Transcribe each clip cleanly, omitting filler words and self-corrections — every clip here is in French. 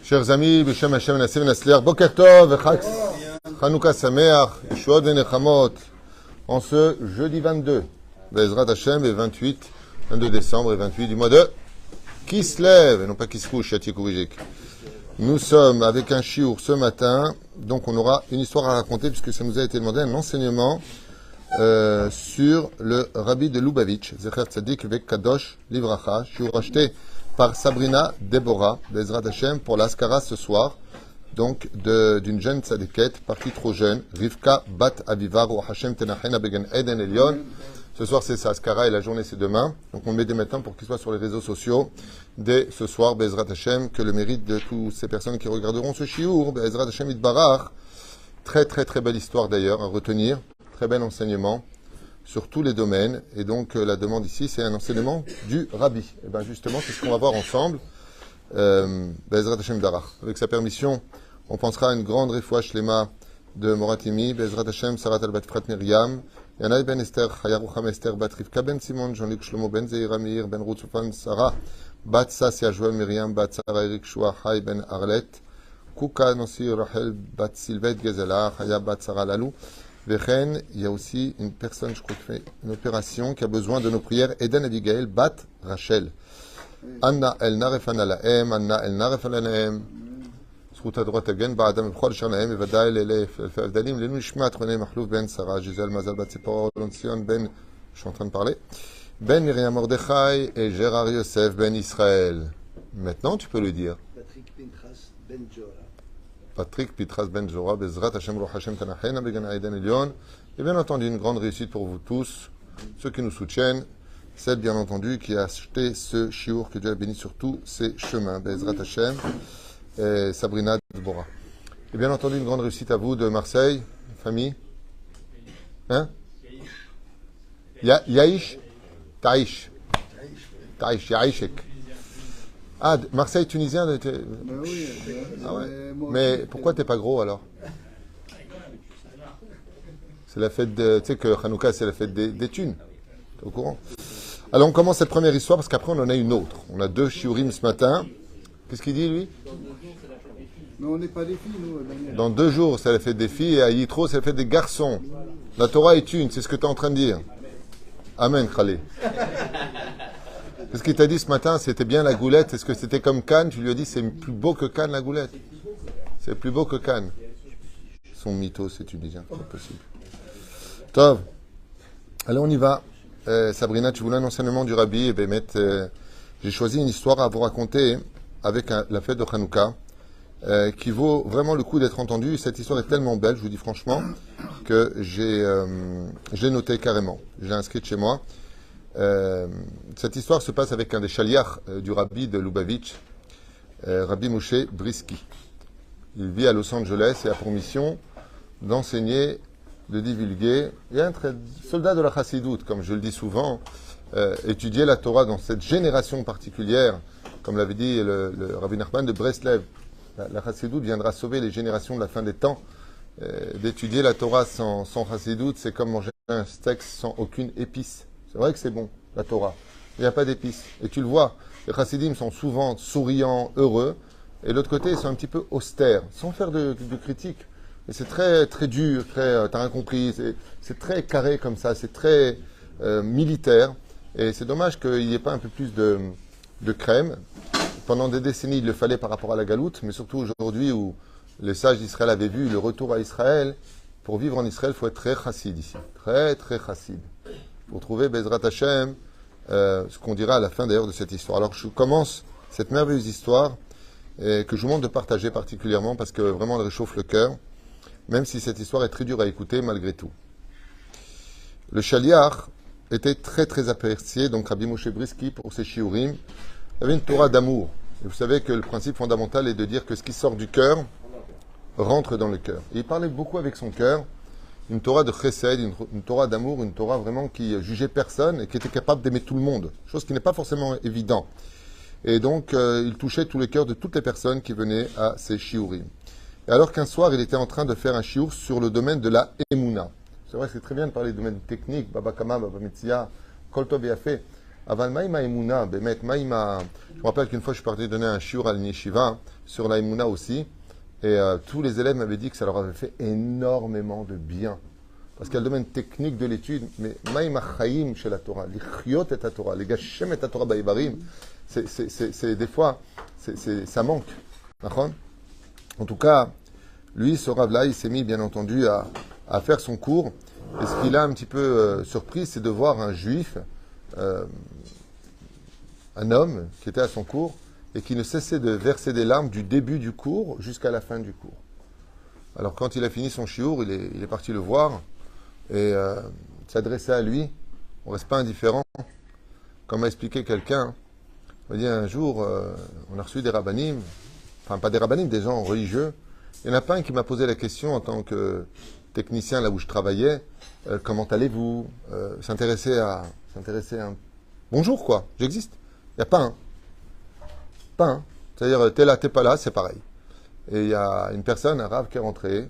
Chers amis, B'Shem Hashem Nassim Nasliach, Boker Tov, Chag Chanukah Sameach, Yeshuot Venechamot, en ce jeudi 22, Bezrat Hashem, et 22 décembre et 28 du mois de Kislev, et non pas Kiskouch, Yatikouvijik. Nous sommes avec un chiour ce matin, donc on aura une histoire à raconter, puisque ça nous a été demandé un enseignement sur le Rabbi de Lubavitch, Zecher Tzadik Vek Kadosh Livracha, chiour acheté par Sabrina Deborah, Bezrat Hashem, pour l'Askara ce soir, donc d'une jeune tzadikette, partie trop jeune, Rivka Bat Avivar, ou Hashem Tenachena Begen Eden Elion. Ce soir c'est sa Askara et la journée c'est demain, donc on le met dès maintenant pour qu'il soit sur les réseaux sociaux. Dès ce soir, Bezrat Hashem, que le mérite de toutes ces personnes qui regarderont ce shiur, Bezrat Hashem Itbarach, très très très belle histoire d'ailleurs à retenir, très bel enseignement sur tous les domaines. Et donc, la demande ici, c'est un enseignement du Rabbi. Et bien, justement, c'est ce qu'on va voir ensemble. Bezrat Hashem Darach. Avec sa permission, on pensera à une grande refoua shlema de Moratimi, Bezrat Hashem, Sarat al-Bat Frat Miriam, Yanaï ben Esther, Hayarucham Esther, Bat Rivka ben Simon, Jean-Luc Shlomo ben Zehiramir, Ben Ruth Sofan Sarah, Bat Sassia Joël Miriam, Bat Sarah Eric Shua, Hay ben Arlet, Kuka Nossi Rachel, Bat Sylvet Gezela, Haya Bat Sarah Lalou. Vechen, il y a aussi une personne, je crois, qui fait une opération, qui a besoin de nos prières. Eden Abigail, Bat Rachel. Anna El Narefan Alaem, Anna El Narefan Alaem. זכות הדורות הגן באדם ובכל אשר להם, בוודאי לאלפי הבדלים, לנו נשמע תכוני מחלוף בן שרה, ג'יזל מזל בת ציפור, לונציון בן, je suis en train de parler, Ben Miriam Mordechai et Gérard Yosef Ben Israël. Maintenant, tu peux le dire. Patrick Pintras Ben Jora. Patrick Pitras Ben Jora, Bezrat Hashem Roch Hashem Tanachena Began Aiden Elion. Et bien entendu, une grande réussite pour vous tous, ceux qui nous soutiennent, celle bien entendu qui a acheté ce chiour, que Dieu a béni sur tous ses chemins. Bezrat Hashem et Sabrina Deborah. Et bien entendu, une grande réussite à vous de Marseille, famille. Hein? Yaïch? Taïch. Taïch, Yaïchek. Ah, Marseille tunisien. Oui, ah ouais. Mais pourquoi t'es pas gros alors? C'est la fête de. Tu sais que Hanouka c'est la fête des thunes. T'es au courant? Alors on commence cette première histoire parce qu'après on en a une autre. On a deux shiurim ce matin. Qu'est-ce qu'il dit lui? Mais on n'est pas des filles, nous, Daniel. Dans 2 jours c'est la fête des filles et à Yitro c'est la fête des garçons. La Torah est une, c'est ce que tu es en train de dire. Amen, Khalé. Qu'est-ce qu'il t'a dit ce matin? C'était bien la goulette. Est-ce que c'était comme Cannes? Tu lui as dit c'est plus beau que Cannes la goulette. C'est plus beau que Cannes. Son mytho, c'est tunisien, c'est pas possible. Tov. Allez, on y va. Sabrina, tu voulais un enseignement du Rabbi. Et ben, j'ai choisi une histoire à vous raconter avec la fête de Hanouka qui vaut vraiment le coup d'être entendue. Cette histoire est tellement belle, je vous dis franchement, que j'ai noté carrément. Je l'ai inscrite chez moi. Cette histoire se passe avec un des chaliachs du Rabbi de Lubavitch, Rabbi Moshe Brisky. Il vit à Los Angeles et a pour mission d'enseigner, de divulguer. Il y a un soldat de la Chassidoute, comme je le dis souvent, étudier la Torah dans cette génération particulière, comme l'avait dit le Rabbi Nachman de Breslev. La Chassidoute viendra sauver les générations de la fin des temps. D'étudier la Torah sans Chassidoute, c'est comme manger un steak sans aucune épice. C'est vrai que c'est bon, la Torah. Il n'y a pas d'épices. Et tu le vois, les chassidim sont souvent souriants, heureux, et de l'autre côté, ils sont un petit peu austères, sans faire de critique. Et c'est très, très dur, très, t'as rien compris, c'est très carré comme ça, c'est très militaire. Et c'est dommage qu'il n'y ait pas un peu plus de crème. Pendant des décennies, il le fallait par rapport à la galoute, mais surtout aujourd'hui où les sages d'Israël avaient vu le retour à Israël. Pour vivre en Israël, il faut être très chassid ici. Très, très chassid. Pour trouver Bezrat Hashem, ce qu'on dira à la fin d'ailleurs de cette histoire. Alors je commence cette merveilleuse histoire que je vous demande de partager particulièrement parce que vraiment elle réchauffe le cœur, même si cette histoire est très dure à écouter malgré tout. Le chaliach était très très apprécié, donc Rabbi Moshe Brisky pour ses shiurim. Il avait une Torah d'amour. Et vous savez que le principe fondamental est de dire que ce qui sort du cœur rentre dans le cœur. Et il parlait beaucoup avec son cœur. Une Torah de chesed, une Torah d'amour, une Torah vraiment qui jugeait personne et qui était capable d'aimer tout le monde, chose qui n'est pas forcément évident. Et donc, il touchait tous les cœurs de toutes les personnes qui venaient à ces shiurim. Et alors qu'un soir, il était en train de faire un shiur sur le domaine de la Emouna. C'est vrai, c'est très bien de parler du domaine technique, Baba Kama, Baba Metzia, Kol Tov Yafé. Aval Maïma Emouna, Bemet, Maïma. Je me rappelle qu'une fois, je suis parti donner un shiur à l'Yeshiva sur la Emouna aussi. Et tous les élèves m'avaient dit que ça leur avait fait énormément de bien. Parce qu'il y a le domaine technique de l'étude, mais Maïm Achaïm chez la Torah, les Chiyot et la Torah, les Gashem et la Torah Baïbarim, c'est des fois, ça manque. D'accord? En tout cas, lui, ce Rav-là, il s'est mis, bien entendu, à faire son cours. Et ce qui l'a un petit peu surpris, c'est de voir un juif, un homme qui était à son cours, et qui ne cessait de verser des larmes du début du cours jusqu'à la fin du cours. Alors quand il a fini son chiour, il est parti le voir et s'adresser à lui. On ne reste pas indifférent. Comme m'a expliqué quelqu'un, il m'a dit un jour, on a reçu des rabbinim, enfin pas des rabbinim, des gens religieux. Il y en a pas un qui m'a posé la question en tant que technicien là où je travaillais, comment allez-vous, s'intéresser à un bonjour quoi, j'existe. Il n'y a pas un. Pas un. C'est-à-dire, t'es là, t'es pas là, c'est pareil. Et il y a une personne, un rave, qui est rentré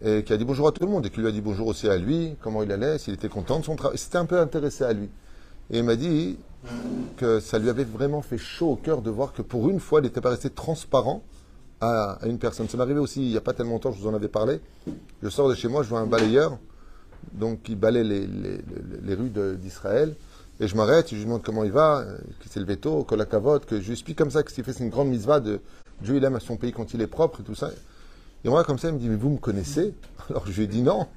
et qui a dit bonjour à tout le monde et qui lui a dit bonjour aussi à lui, comment il allait, s'il était content de son travail. C'était un peu intéressé à lui. Et il m'a dit que ça lui avait vraiment fait chaud au cœur de voir que pour une fois, il n'était pas resté transparent à une personne. Ça m'est arrivé aussi il n'y a pas tellement longtemps, je vous en avais parlé. Je sors de chez moi, je vois un balayeur, donc qui balaye les rues d'Israël. Et je m'arrête, je lui demande comment il va, qu'il s'est levé tôt, que la cavote, que je lui explique comme ça que ce qu'il fait, c'est une grande mitzvah de Dieu, il aime à son pays quand il est propre et tout ça. Et moi, comme ça, il me dit, mais vous me connaissez? Alors je lui ai dit non,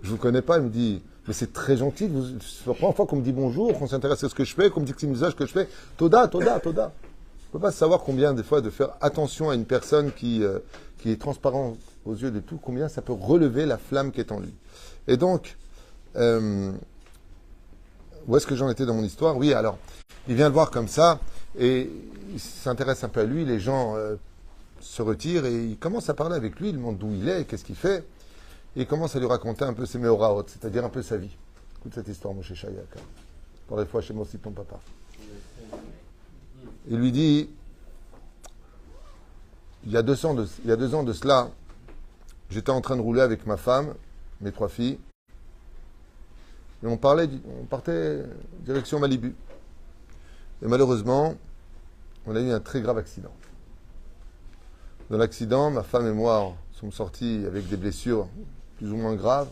je vous connais pas. Il me dit, mais c'est très gentil, c'est la première fois qu'on me dit bonjour, qu'on s'intéresse à ce que je fais, qu'on me dit que c'est une usage que je fais. Toda, toda, toda. On ne peut pas savoir combien, des fois, de faire attention à une personne qui est transparente aux yeux de tout, combien ça peut relever la flamme qui est en lui. Et donc, où est-ce que j'en étais dans mon histoire? Oui, alors, il vient le voir comme ça, et il s'intéresse un peu à lui, les gens se retirent, et il commence à parler avec lui, il demande d'où il est, qu'est-ce qu'il fait, et il commence à lui raconter un peu ses méoraot, c'est-à-dire un peu sa vie. Écoute cette histoire, mon Shayak. Pour les fois chez moi aussi, ton papa. Il lui dit, il y a 2 ans de cela, j'étais en train de rouler avec ma femme, mes 3 filles, et on partait direction Malibu. Et malheureusement, on a eu un très grave accident. Dans l'accident, ma femme et moi sommes sortis avec des blessures plus ou moins graves.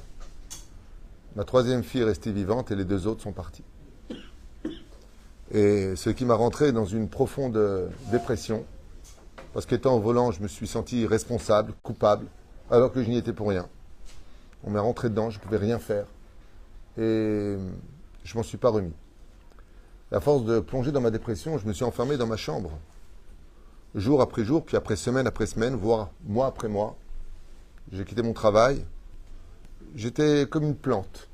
Ma 3e fille est restée vivante et les 2 autres sont partis. Et ce qui m'a rentré dans une profonde dépression, parce qu'étant au volant, je me suis senti responsable, coupable, alors que je n'y étais pour rien. On m'est rentré dedans, je ne pouvais rien faire. Et je m'en suis pas remis. À force de plonger dans ma dépression, je me suis enfermé dans ma chambre. Jour après jour, puis après semaine, voire mois après mois. J'ai quitté mon travail. J'étais comme une plante.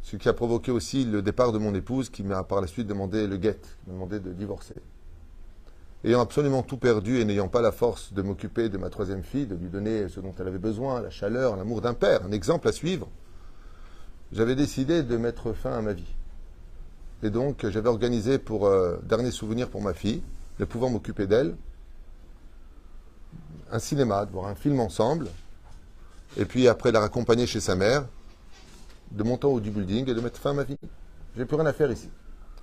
Ce qui a provoqué aussi le départ de mon épouse qui m'a par la suite demandé le guet, m'a demandé de divorcer. Ayant absolument tout perdu et n'ayant pas la force de m'occuper de ma 3e fille, de lui donner ce dont elle avait besoin, la chaleur, l'amour d'un père, un exemple à suivre, j'avais décidé de mettre fin à ma vie. Et donc, j'avais organisé pour dernier souvenir pour ma fille, de pouvoir m'occuper d'elle, un cinéma, de voir un film ensemble, et puis après la raccompagner chez sa mère, de monter en haut du building et de mettre fin à ma vie. J'ai plus rien à faire ici.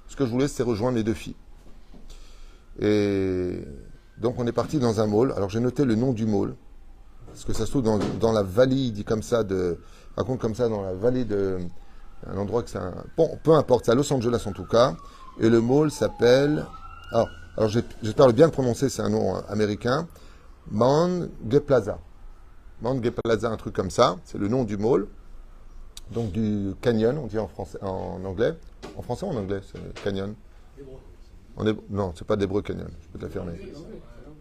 Ce que je voulais, c'est rejoindre mes 2 filles. Et donc, on est parti dans un mall. Alors, j'ai noté le nom du mall, parce que ça se trouve dans la vallée, il dit comme ça, raconte comme ça, dans la vallée de... Un endroit que c'est un... Bon, peu importe, c'est à Los Angeles en tout cas. Et le mall s'appelle... Alors j'espère bien le prononcer, c'est un nom américain. Mount Gay Plaza. Mount Gay Plaza, un truc comme ça. C'est le nom du mall. Donc du canyon, on dit en français, en anglais. En français ou en anglais, c'est canyon. Non, c'est pas d'hébreu canyon, je peux te l'affirmer.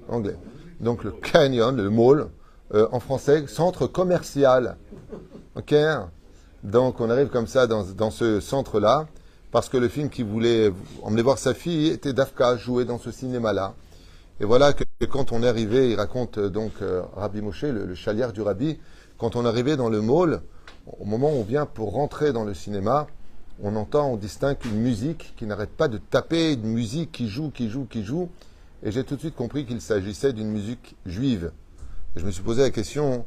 Anglais. Donc le canyon, le mall, en français, centre commercial. Ok? Donc on arrive comme ça dans ce centre-là, parce que le film qui voulait emmener voir sa fille était Dafka, joué dans ce cinéma-là. Et voilà que quand on est arrivé, il raconte donc Rabbi Moshe, le chaliard du Rabbi, quand on est arrivé dans le mall, au moment où on vient pour rentrer dans le cinéma, on distingue une musique qui n'arrête pas de taper, une musique qui joue. Et j'ai tout de suite compris qu'il s'agissait d'une musique juive. Et je me suis posé la question...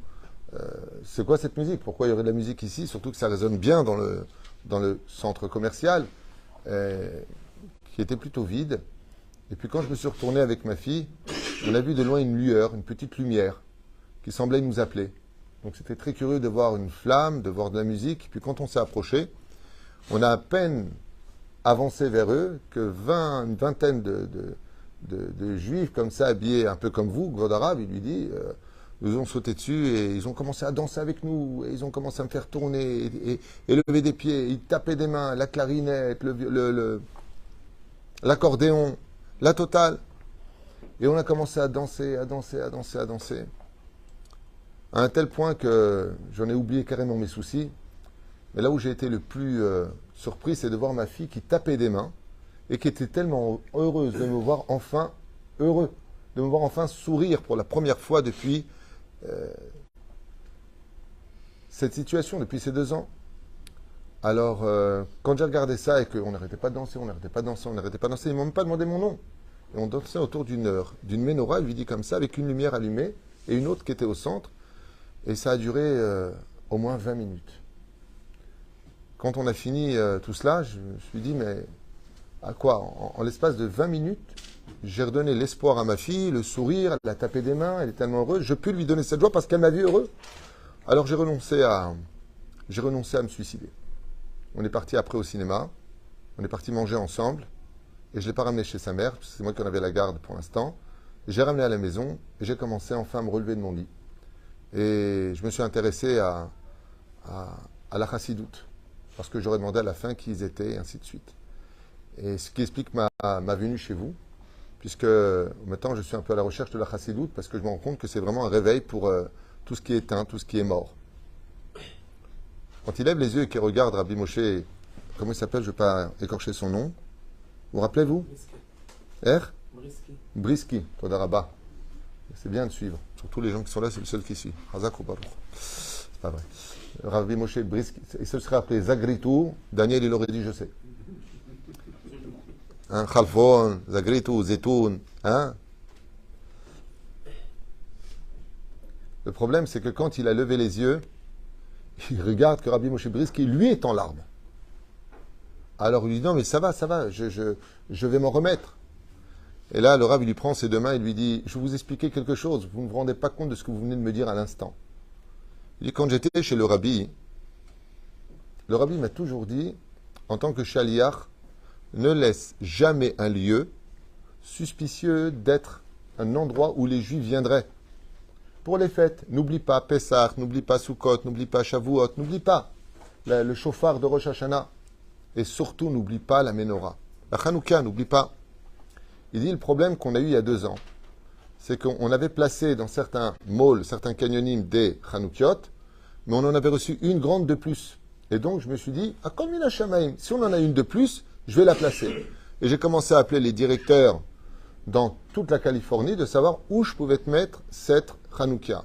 c'est quoi cette musique? Pourquoi il y aurait de la musique ici? Surtout que ça résonne bien dans le centre commercial, qui était plutôt vide. Et puis quand je me suis retourné avec ma fille, on a vu de loin une lueur, une petite lumière, qui semblait nous appeler. Donc c'était très curieux de voir une flamme, de voir de la musique. Puis quand on s'est approché, on a à peine avancé vers eux que une vingtaine de juifs comme ça, habillés un peu comme vous, God arabe, il lui dit, nous ont sauté dessus et ils ont commencé à danser avec nous, et ils ont commencé à me faire tourner et lever des pieds, ils tapaient des mains, la clarinette, l'accordéon, la totale. Et on a commencé à danser, à danser, à danser, à danser. À un tel point que j'en ai oublié carrément mes soucis. Mais là où j'ai été le plus surpris, c'est de voir ma fille qui tapait des mains et qui était tellement heureuse de me voir enfin heureux, de me voir enfin sourire pour la première fois depuis cette situation, depuis ces 2 ans. Alors, quand j'ai regardé ça et qu'on n'arrêtait pas de danser, on n'arrêtait pas de danser, on n'arrêtait pas de danser, ils ne m'ont même pas demandé mon nom. Et on dansait autour d'une menorah, elle lui dit comme ça, avec une lumière allumée et une autre qui était au centre. Et ça a duré au moins 20 minutes. Quand on a fini tout cela, je me suis dit, mais à quoi? En l'espace de 20 minutes, j'ai redonné l'espoir à ma fille, le sourire, elle a tapé des mains, elle est tellement heureuse. Je peux lui donner cette joie parce qu'elle m'a vu heureux. Alors j'ai renoncé à me suicider. On est parti après au cinéma, on est parti manger ensemble, et je ne l'ai pas ramené chez sa mère, parce que c'est moi qui en avais la garde pour l'instant. J'ai ramené à la maison, et j'ai commencé enfin à me relever de mon lit. Et je me suis intéressé à la chassidoute, parce que j'aurais demandé à la fin qui ils étaient, et ainsi de suite. Et ce qui explique ma venue chez vous, puisque maintenant je suis un peu à la recherche de la chassidoute, parce que je me rends compte que c'est vraiment un réveil pour tout ce qui est éteint, tout ce qui est mort. Quand il lève les yeux et qu'il regarde Rabbi Moshe, comment il s'appelle, je ne vais pas écorcher son nom, vous rappelez-vous? Briski. Briski, Todaraba. C'est bien de suivre. Surtout les gens qui sont là, c'est le seul qui suit. Hazak ou Baruch. C'est pas vrai. Rabbi Moshe Briski, il se serait appelé Zagritou. Daniel, il aurait dit, je sais. Hein, Khalfon, Zagritou, Zetoun. Hein? Le problème, c'est que quand il a levé les yeux, il regarde que Rabbi Moshe Briski, lui, est en larmes. Alors il lui dit, non, mais ça va, je vais m'en remettre. Et là, le Rav, il lui prend ses 2 mains et lui dit, je vais vous expliquer quelque chose, vous ne vous rendez pas compte de ce que vous venez de me dire à l'instant. Il dit, quand j'étais chez le Rabbi m'a toujours dit, en tant que shaliach, ne laisse jamais un lieu suspicieux d'être un endroit où les Juifs viendraient. Pour les fêtes, n'oublie pas Pessah, n'oublie pas Sukkot, n'oublie pas Shavuot, n'oublie pas le chauffard de Rosh Hashanah. Et surtout, n'oublie pas la Menorah. La Hanouka, n'oublie pas. Il dit, le problème qu'on a eu il y a 2 ans, c'est qu'on avait placé dans certains malls, certains canyonim des Hanoukiot, mais on en avait reçu une grande de plus. Et donc, je me suis dit, ah, comme une Shamaim, si on en a une de plus, je vais la placer. Et j'ai commencé à appeler les directeurs dans toute la Californie de savoir où je pouvais mettre cette Hanouka.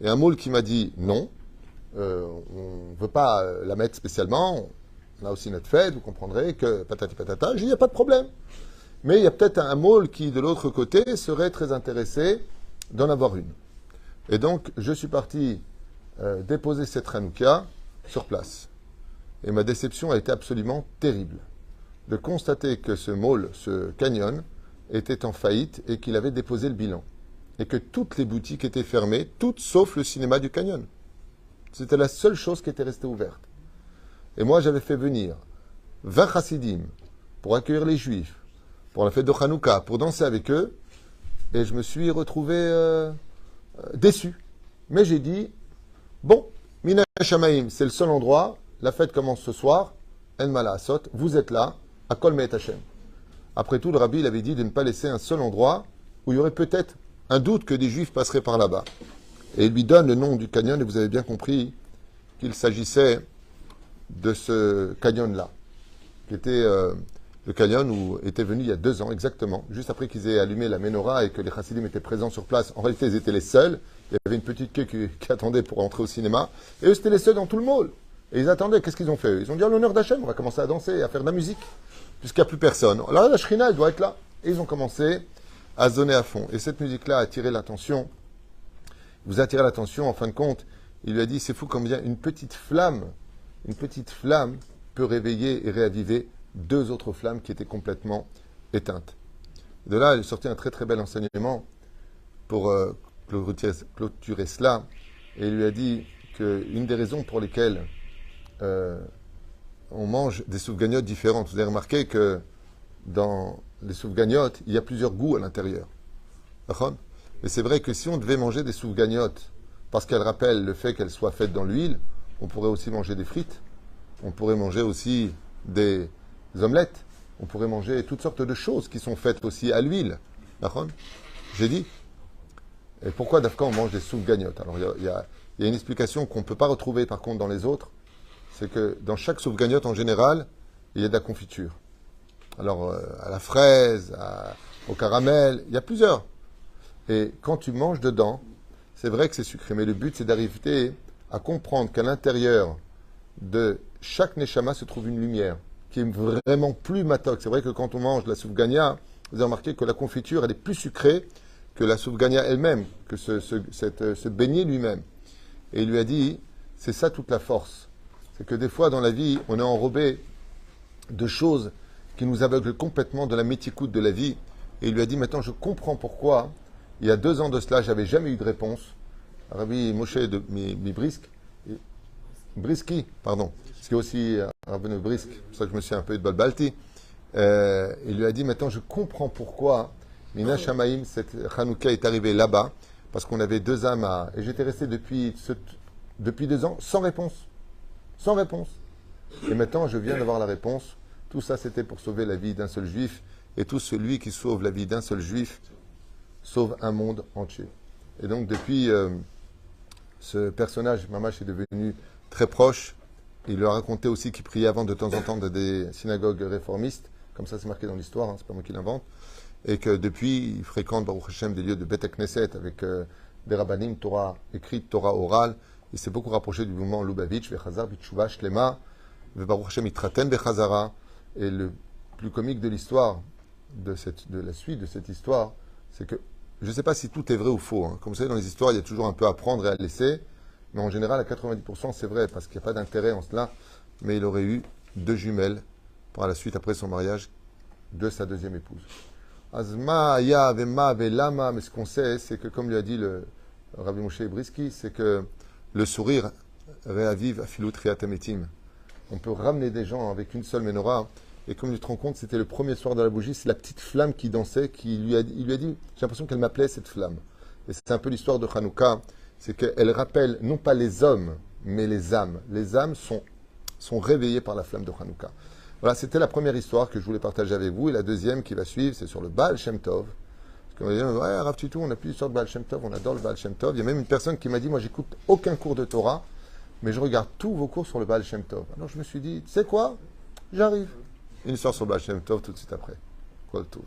Et un mall qui m'a dit, non, on ne veut pas la mettre spécialement, on a aussi notre fête, vous comprendrez que patati patata. J'ai dit, il n'y a pas de problème. Mais il y a peut-être un mall qui, de l'autre côté, serait très intéressé d'en avoir une. Et donc, je suis parti déposer cette Hanouka sur place. Et ma déception a été absolument terrible. De constater que ce mall, ce canyon, était en faillite et qu'il avait déposé le bilan. Et que toutes les boutiques étaient fermées, toutes sauf le cinéma du canyon. C'était la seule chose qui était restée ouverte. Et moi, j'avais fait venir 20 chassidim pour accueillir les juifs, pour la fête de Hanouka, pour danser avec eux. Et je me suis retrouvé déçu. Mais j'ai dit, bon, Mina Shamaim, c'est le seul endroit, la fête commence ce soir, En Mala Asot, vous êtes là, à Kol Me'et Hashem. Après tout, le rabbi il avait dit de ne pas laisser un seul endroit où il y aurait peut-être un doute que des juifs passeraient par là-bas. Et il lui donne le nom du canyon, et vous avez bien compris qu'il s'agissait de ce canyon-là, qui était le canyon où était venu il y a 2 ans exactement, juste après qu'ils aient allumé la menorah et que les chassidim étaient présents sur place. En réalité, ils étaient les seuls. Il y avait une petite queue qui attendait pour entrer au cinéma. Et eux, c'était les seuls dans tout le mall. Et ils attendaient. Qu'est-ce qu'ils ont fait? Ils ont dit, en l'honneur d'Hachem, on va commencer à danser, à faire de la musique, puisqu'il n'y a plus personne. Alors la Shrina, elle doit être là. Et ils ont commencé à zoner à fond. Et cette musique-là a attiré l'attention. Vous attirez l'attention, en fin de compte, il lui a dit, c'est fou combien une petite flamme peut réveiller et réaviver 2 autres flammes qui étaient complètement éteintes. De là, il est sorti un très très bel enseignement pour clôturer cela. Et il lui a dit qu'une des raisons pour lesquelles on mange des soufganiotes différentes, vous avez remarqué que dans les soufganiotes, il y a plusieurs goûts à l'intérieur. D'accord ? Mais c'est vrai que si on devait manger des soufganiotes, parce qu'elles rappellent le fait qu'elles soient faites dans l'huile, on pourrait aussi manger des frites, on pourrait manger aussi des omelettes, on pourrait manger toutes sortes de choses qui sont faites aussi à l'huile. D'accord ? J'ai dit. Et pourquoi d'Afka on mange des soufganiotes ? Alors il y a une explication qu'on ne peut pas retrouver par contre dans les autres, c'est que dans chaque soufganiote en général, il y a de la confiture. Alors à la fraise, au caramel, il y a plusieurs. Et quand tu manges dedans, c'est vrai que c'est sucré, mais le but c'est d'arriver à comprendre qu'à l'intérieur de chaque neshama se trouve une lumière qui est vraiment plus matok. C'est vrai que quand on mange la soufgania, vous avez remarqué que la confiture elle est plus sucrée que la soufgania elle-même, que ce beignet lui-même. Et il lui a dit, c'est ça toute la force. C'est que des fois dans la vie, on est enrobé de choses qui nous aveuglent complètement de la méticoute de la vie. Et il lui a dit, maintenant je comprends pourquoi, il y a 2 ans de cela, j'avais jamais eu de réponse. Rabbi Moshe de Briski, pardon, ce qui est aussi Rabbi Brisk, c'est pour ça que je me suis un peu de balbalti. Il lui a dit, maintenant je comprends pourquoi Mina Shamaim, cette Hanouka est arrivée là-bas, parce qu'on avait 2 âmes à... Et j'étais resté depuis 2 ans sans réponse. Sans réponse. Et maintenant, je viens d'avoir la réponse. Tout ça, c'était pour sauver la vie d'un seul juif. Et tout celui qui sauve la vie d'un seul juif sauve un monde entier. Et donc, depuis, ce personnage, Mamash, est devenu très proche. Il leur racontait aussi qu'il priait avant de temps en temps dans des synagogues réformistes. Comme ça, c'est marqué dans l'histoire, hein, c'est pas moi qui l'invente. Et que depuis, il fréquente, Baruch Hashem, des lieux de Bet Knesset avec des rabbanim, Torah écrite, Torah orale. Il s'est beaucoup rapproché du mouvement Lubavitch, Vechazar, Bitshuva, Shlema, Baruch Hashem, Itraten, Bechazara. Et le plus comique de l'histoire, de la suite de cette histoire, c'est que, je ne sais pas si tout est vrai ou faux. Hein. Comme vous savez, dans les histoires, il y a toujours un peu à prendre et à laisser. Mais en général, à 90%, c'est vrai, parce qu'il n'y a pas d'intérêt en cela. Mais il aurait eu 2 jumelles par la suite, après son mariage, de sa 2e épouse. Azma, ya, vema, velama, mais ce qu'on sait, c'est que, comme lui a dit le Rabbi Moshe Briski, c'est que le sourire réavive afilut triatametim. On peut ramener des gens avec une seule menorah. Et comme tu te rends compte, c'était le premier soir de la bougie, c'est la petite flamme qui dansait, il lui a dit, j'ai l'impression qu'elle m'appelait cette flamme. Et c'est un peu l'histoire de Hanouka, c'est qu'elle rappelle non pas les hommes, mais les âmes. Les âmes sont réveillées par la flamme de Hanouka. Voilà, c'était la première histoire que je voulais partager avec vous. Et la deuxième qui va suivre, c'est sur le Baal Shem Tov. Parce qu'on va dire, ouais, Rav Tutu, on n'a plus d'histoire de Baal Shem Tov, on adore le Baal Shem Tov. Il y a même une personne qui m'a dit, moi, j'écoute aucun cours de Torah, mais je regarde tous vos cours sur le Baal Shem Tov. Alors je me suis dit, tu sais quoi? J'arrive. Une histoire sur le Baal Shem Tov tout de suite après. Kol Tov.